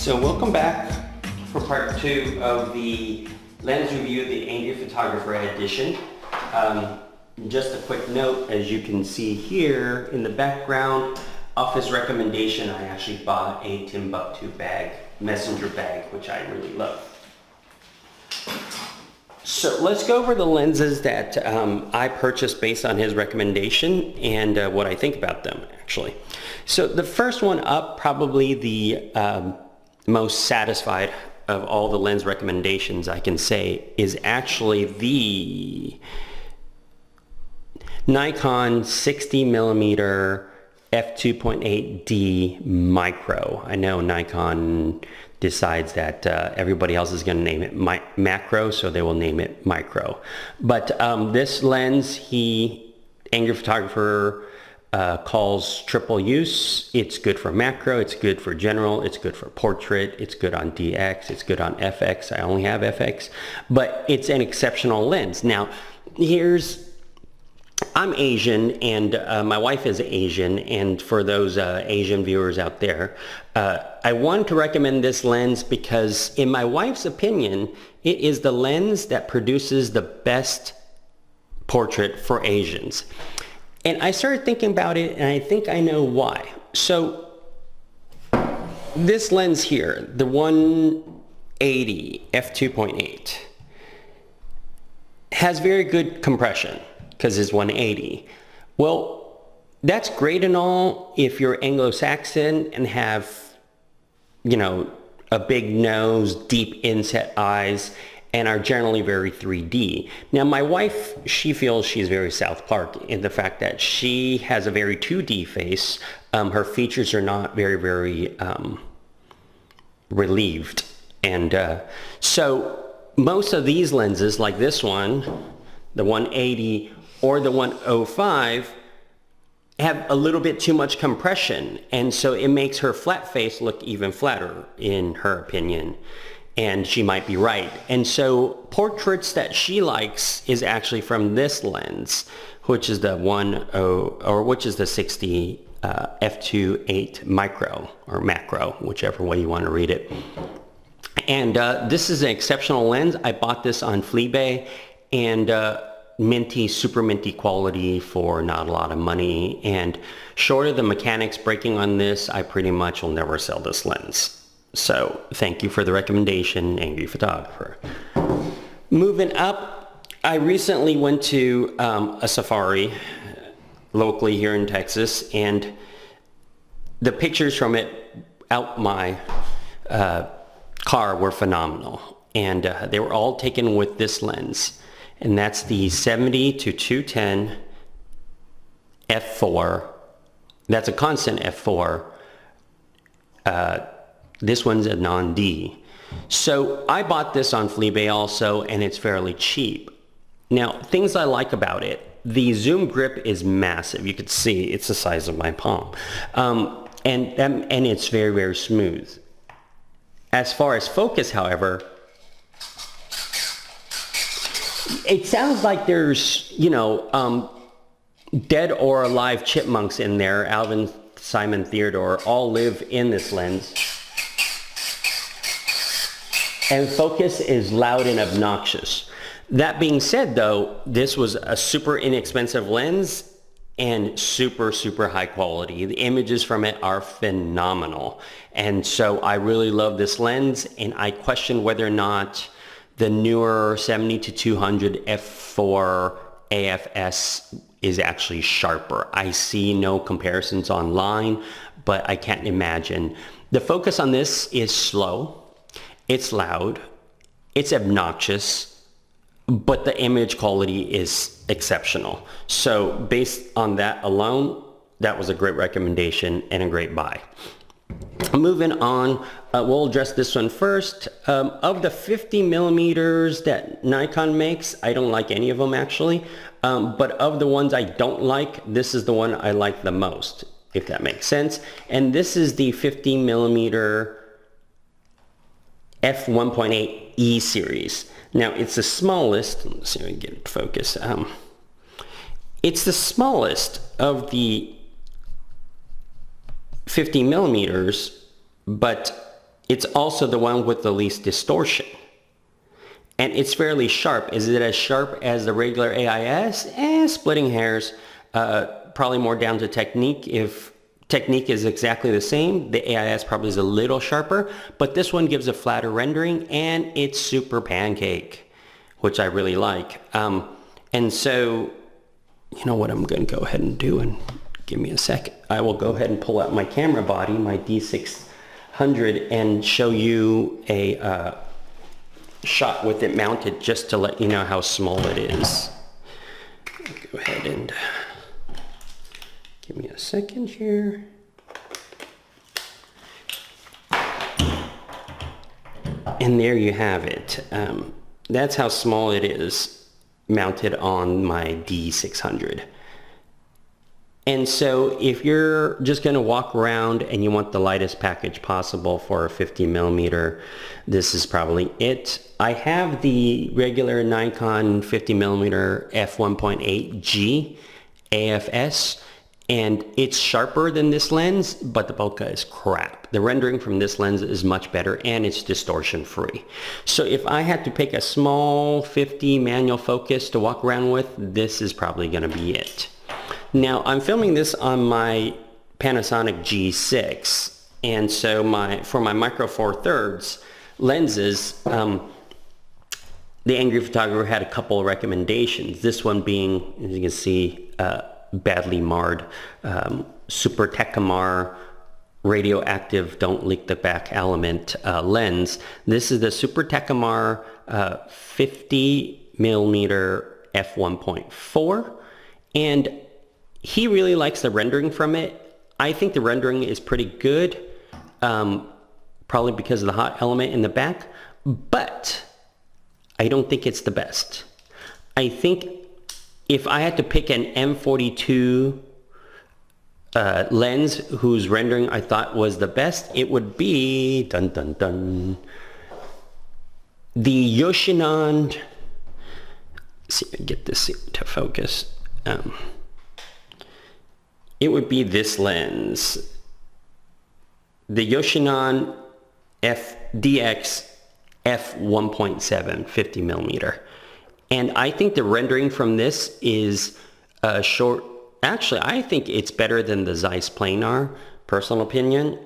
So welcome back for part 2 of the lens review, the Angry Photographer edition. Just a quick note, as you can see here in the background, off his recommendation, I actually bought a Timbuktu bag, messenger bag, which I really love. So let's go over the lenses that I purchased based on his recommendation and what I think about them, actually. So the first one up, probably the most satisfied of all the lens recommendations I can say, is actually the Nikon 60mm f2.8D micro. I know Nikon decides that everybody else is going to name it macro, so they will name it micro. But this lens, Angry Photographer calls triple use. It's good for macro, it's good for general, it's good for portrait, it's good on DX, it's good on FX. I only have FX, but it's an exceptional lens. Now, I'm Asian and my wife is Asian, and for those Asian viewers out there, I wanted to recommend this lens because in my wife's opinion, it is the lens that produces the best portrait for Asians. And I started thinking about it, and I think I know why. So this lens here, the 180 f2.8, has very good compression because it's 180. Well, that's great and all if you're Anglo-Saxon and have, you know, a big nose, deep inset eyes, and are generally very 3D. Now, my wife, she feels she's very South Park in the fact that she has a very 2D face. Her features are not very relieved. And so most of these lenses, like this one, the 180 or the 105, have a little bit too much compression. And so it makes her flat face look even flatter, in her opinion. And she might be right. And so portraits that she likes is actually from this lens, which is the 60 f2.8 micro or macro, whichever way you want to read it. And this is an exceptional lens. I bought this on Fleabay, and super minty quality for not a lot of money. And short of the mechanics breaking on this, I pretty much will never sell this lens. So thank you for the recommendation, Angry Photographer. Moving up, I recently went to a safari locally here in Texas, and the pictures from it out my car were phenomenal. And they were all taken with this lens, and that's the 70 to 210 f4. That's a constant f4. This one's a non-D. So I bought this on Fleabay also, and it's fairly cheap. Now, things I like about it, the zoom grip is massive. You could see it's the size of my palm. And it's very smooth. As far as focus, however, it sounds like there's, you know, dead or alive chipmunks in there. Alvin, Simon, Theodore all live in this lens. And focus is loud and obnoxious. That being said, though, this was a super inexpensive lens and super high quality. The images from it are phenomenal. And so I really love this lens, and I question whether or not the newer 70 to 200 f4 AFS is actually sharper. I see no comparisons online, but I can't imagine. The focus on this is slow. It's loud, it's obnoxious, but the image quality is exceptional. So based on that alone, that was a great recommendation and a great buy. Moving on, we'll address this one first. Of the 50mm that Nikon makes, I don't like any of them actually, but of the ones I don't like, this is the one I like the most, if that makes sense. And this is the 50mm f1.8 E series. Now it's the smallest, let's see if we can get it to focus. It's the smallest of the 50mm, but It's also the one with the least distortion. And it's fairly sharp. Is it as sharp as the regular AIS? Splitting hairs. Probably more down to technique. If technique is exactly the same, the AIS probably is a little sharper, but this one gives a flatter rendering and it's super pancake, which I really like. And so, you know what I'm going to go ahead and do, and give me a second. I will go ahead and pull out my camera body, my D600, and show you a shot with it mounted just to let you know how small it is. Go ahead and give me a second here. And there you have it. That's how small it is mounted on my D600. And so if you're just going to walk around and you want the lightest package possible for a 50mm, this is probably it. I have the regular Nikon 50mm f1.8G AFS, and it's sharper than this lens, but the bokeh is crap. The rendering from this lens is much better and it's distortion free. So if I had to pick a small 50 manual focus to walk around with, this is probably going to be it. Now I'm filming this on my Panasonic G6, and so for my micro four thirds lenses, the Angry Photographer had a couple of recommendations. This one being, as you can see, badly marred Super Techamar radioactive don't leak the back element lens. This is the Super Techamar 50mm f1.4, and he really likes the rendering from it. I think the rendering is pretty good, probably because of the hot element in the back, but I don't think it's the best. I think if I had to pick an M42 lens whose rendering I thought was the best, it would be the Yoshinon. See if I can get this to focus. It would be this lens, the Yoshinon DX f1.7 50mm. And I think the rendering from this is short. Actually, I think it's better than the Zeiss Planar, personal opinion.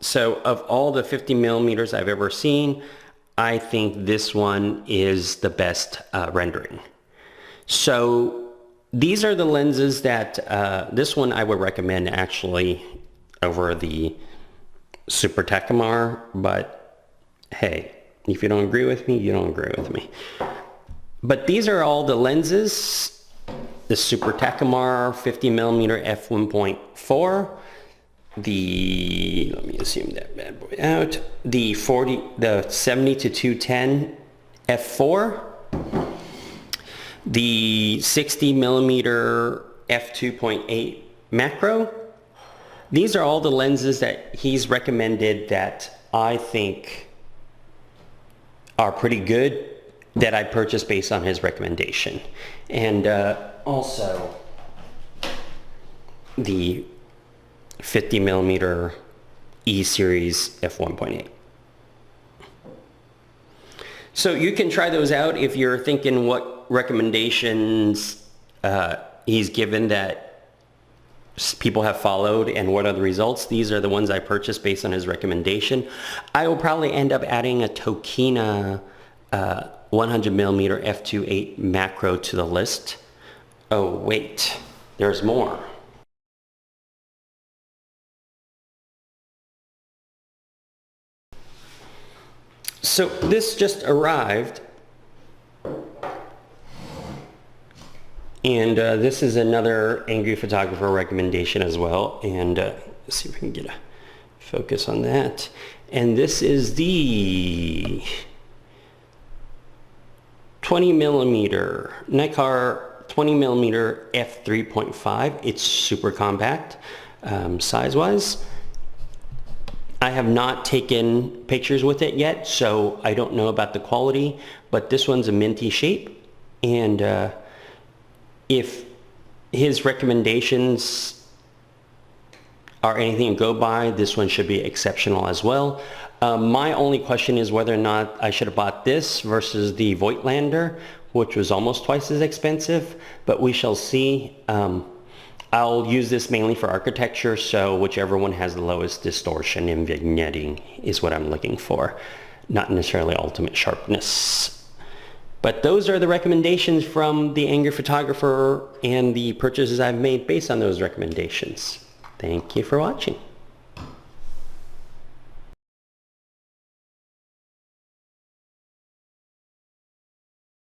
So of all the 50mm I've ever seen, I think this one is the best rendering. So these are the lenses that, this one I would recommend actually over the Super Techamar, but hey, if you don't agree with me, you don't agree with me. But these are all the lenses: the Super Techamar 50mm f1.4, let me zoom that bad boy out, the 70-210 f4, the 60mm f2.8 macro. These are all the lenses that he's recommended that I think are pretty good, that I purchased based on his recommendation. And also the 50mm E-series f1.8. So you can try those out if you're thinking what recommendations he's given that people have followed and what are the results. These are the ones I purchased based on his recommendation. I will probably end up adding a Tokina 100mm f2.8 macro to the list. Oh wait, there's more. So this just arrived, and this is another Angry Photographer recommendation as well, and let's see if we can get a focus on that. And this is the 20mm Nikon 20mm f3.5. It's super compact size-wise. I have not taken pictures with it yet, so I don't know about the quality, but this one's a minty shape, and if his recommendations are anything to go by. This one should be exceptional as well. My only question is whether or not I should have bought this versus the Voigtlander, which was almost twice as expensive, but we shall see. I'll use this mainly for architecture, so whichever one has the lowest distortion in vignetting is what I'm looking for, not necessarily ultimate sharpness. But those are the recommendations from the angry photographer and the purchases I've made based on those recommendations. Thank you for watching.